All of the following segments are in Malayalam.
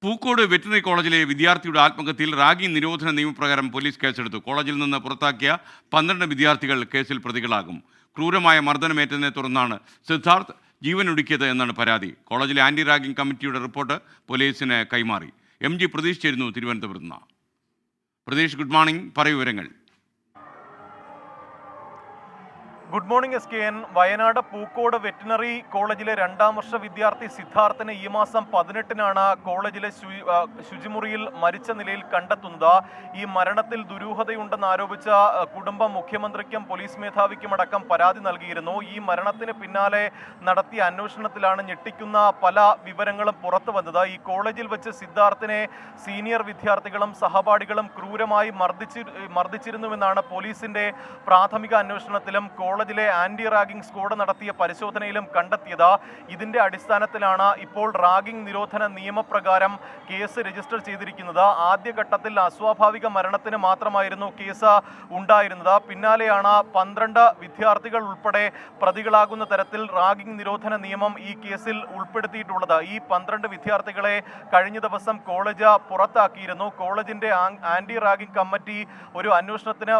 പൂക്കോട് വെറ്റിനറി കോളേജിലെ വിദ്യാർത്ഥിയുടെ ആത്മഹത്യയിൽ റാഗിംഗ് നിരോധന നിയമപ്രകാരം പോലീസ് കേസെടുത്തു. കോളേജിൽ നിന്ന് പുറത്താക്കിയ 12 വിദ്യാർത്ഥികൾ കേസിൽ പ്രതികളാകും. ക്രൂരമായ മർദ്ദനമേറ്റതിനെ തുടർന്നാണ് സിദ്ധാർത്ഥ് ജീവനൊടുക്കിയത് എന്നാണ് പരാതി. കോളേജിലെ ആന്റി റാഗിംഗ് കമ്മിറ്റിയുടെ റിപ്പോർട്ട് പോലീസിന് കൈമാറി. MG പ്രതീഷ് ചേരുന്നു തിരുവനന്തപുരത്ത് നിന്ന്. പ്രതീഷ്, ഗുഡ് മോർണിംഗ്, പറയൂ വിവരങ്ങൾ. Good morning SKN. Wayanad Pookode veterinary കോളേജിലെ 2ാം വർഷ വിദ്യാർത്ഥി സിദ്ധാർത്ഥിനെ ഈ മാസം 18-നാണ് കോളേജിലെ ശുചിമുറിയിൽ മരിച്ച നിലയിൽ കണ്ടെത്തുന്നത്. ഈ മരണത്തിൽ ദുരൂഹതയുണ്ടെന്ന് ആരോപിച്ച കുടുംബം മുഖ്യമന്ത്രിക്കും പോലീസ് മേധാവിക്കും അടക്കം പരാതി നൽകിയിരുന്നു. ഈ മരണത്തിന് പിന്നാലെ നടത്തിയ അന്വേഷണത്തിലാണ് ഞെട്ടിക്കുന്ന പല വിവരങ്ങളും പുറത്തു വന്നത്. ഈ കോളേജിൽ വെച്ച് സിദ്ധാർത്ഥിനെ സീനിയർ വിദ്യാർത്ഥികളും സഹപാഠികളും ക്രൂരമായി മർദ്ദിച്ചിരുന്നുവെന്നാണ് പോലീസിന്റെ പ്രാഥമിക അന്വേഷണത്തിലും കോളേജിലെ ആന്റി റാഗിംഗ് സ്ക്വാഡ് നടത്തിയ പരിശോധനയിലും കണ്ടെത്തിയത്. ഇതിന്റെ അടിസ്ഥാനത്തിലാണ് ഇപ്പോൾ റാഗിംഗ് നിരോധന നിയമപ്രകാരം കേസ് രജിസ്റ്റർ ചെയ്തിരിക്കുന്നത്. ആദ്യഘട്ടത്തിൽ അസ്വാഭാവിക മരണത്തിന് മാത്രമായിരുന്നു കേസ് ഉണ്ടായിരുന്നത്. പിന്നാലെയാണ് 12 വിദ്യാർത്ഥികൾ ഉൾപ്പെടെ പ്രതികളാകുന്ന തരത്തിൽ റാഗിംഗ് നിരോധന നിയമം ഈ കേസിൽ ഉൾപ്പെടുത്തിയിട്ടുള്ളത്. ഈ 12 വിദ്യാർത്ഥികളെ കഴിഞ്ഞ ദിവസം കോളേജ് പുറത്താക്കിയിരുന്നു. കോളേജിന്റെ ആന്റി റാഗിംഗ് കമ്മിറ്റി ഒരു അന്വേഷണത്തിന്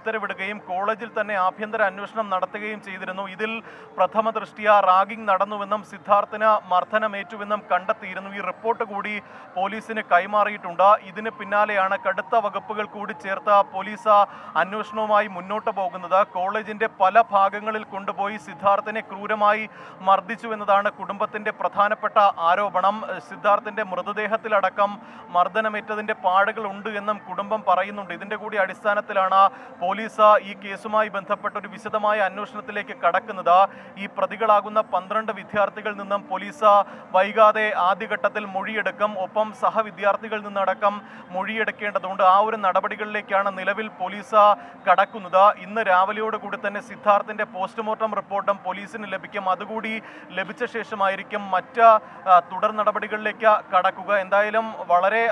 ഉത്തരവിടുകയും കോളേജിൽ തന്നെ ആഭ്യന്തര അന്വേഷണം നടത്തുകയും ചെയ്തിരുന്നു. ഇതിൽ പ്രഥമ ദൃഷ്ട്യാ റാഗിംഗ് നടന്നുവെന്നും സിദ്ധാർത്ഥിന് മർദ്ദനമേറ്റുവെന്നും കണ്ടെത്തിയിരുന്നു. ഈ റിപ്പോർട്ട് കൂടി പോലീസിന് കൈമാറിയിട്ടുണ്ട്. ഇതിന് പിന്നാലെയാണ് കടുത്ത വകുപ്പുകൾ കൂടി ചേർത്ത് പോലീസ് അന്വേഷണവുമായി മുന്നോട്ട് പോകുന്നത്. കോളേജിന്റെ പല ഭാഗങ്ങളിൽ കൊണ്ടുപോയി സിദ്ധാർത്ഥിനെ ക്രൂരമായി മർദ്ദിച്ചു എന്നതാണ് കുടുംബത്തിന്റെ പ്രധാനപ്പെട്ട ആരോപണം. സിദ്ധാർത്ഥിന്റെ മൃതദേഹത്തിലടക്കം മർദ്ദനമേറ്റതിന്റെ പാടുകൾ ഉണ്ട് എന്നും കുടുംബം പറയുന്നുണ്ട്. ഇതിന്റെ കൂടി അടിസ്ഥാനത്തിലാണ് പോലീസ് ഈ കേസുമായി ബന്ധപ്പെട്ട ഒരു വിശദമായ അന്വേഷണത്തിലേക്ക് കടക്കുന്നത്. ഈ പ്രതികളാകുന്ന 12 വിദ്യാർത്ഥികളിൽ നിന്നും പോലീസ് വൈകാതെ ആദ്യഘട്ടത്തിൽ മൊഴിയെടുക്കും. ഒപ്പം സഹവിദ്യാർത്ഥികളിൽ നിന്നടക്കം മൊഴിയെടുക്കേണ്ടതുണ്ട്. ആ ഒരു നടപടികളിലേക്കാണ് നിലവിൽ പോലീസ് കടക്കുന്നത്. ഇന്ന് രാവിലെയോടുകൂടി തന്നെ സിദ്ധാർത്ഥിന്റെ പോസ്റ്റ്മോർട്ടം റിപ്പോർട്ടും പോലീസിന് ലഭിക്കും. അതുകൂടി ലഭിച്ച ശേഷമായിരിക്കും മറ്റ് തുടർ നടപടികളിലേക്ക് കടക്കുക. എന്തായാലും വളരെ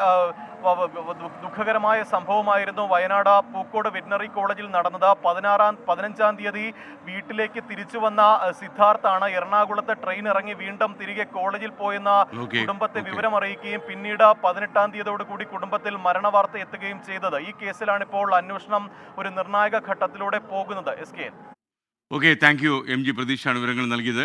ദുഃഖകരമായ സംഭവമായിരുന്നു വയനാട് പൂക്കോട് വെറ്റിനറി കോളേജിൽ നടന്നത്. 15-ാം തീയതി വീട്ടിലേക്ക് തിരിച്ചു വന്ന സിദ്ധാർത്ഥാണ് എറണാകുളത്ത് ട്രെയിൻ ഇറങ്ങി വീണ്ടും തിരികെ കോളേജിൽ പോയെന്ന കുടുംബത്തെ വിവരം അറിയിക്കുകയും പിന്നീട് 18-ാം തീയതിയോടുകൂടി കുടുംബത്തിൽ മരണവാർത്ത എത്തുകയും ചെയ്തത്. ഈ കേസിലാണ് ഇപ്പോൾ അന്വേഷണം ഒരു നിർണായക ഘട്ടത്തിലൂടെ പോകുന്നത്. SKN. Okay, thank you. MG പ്രതീഷാണ് വിവരങ്ങൾ നൽകിയത്.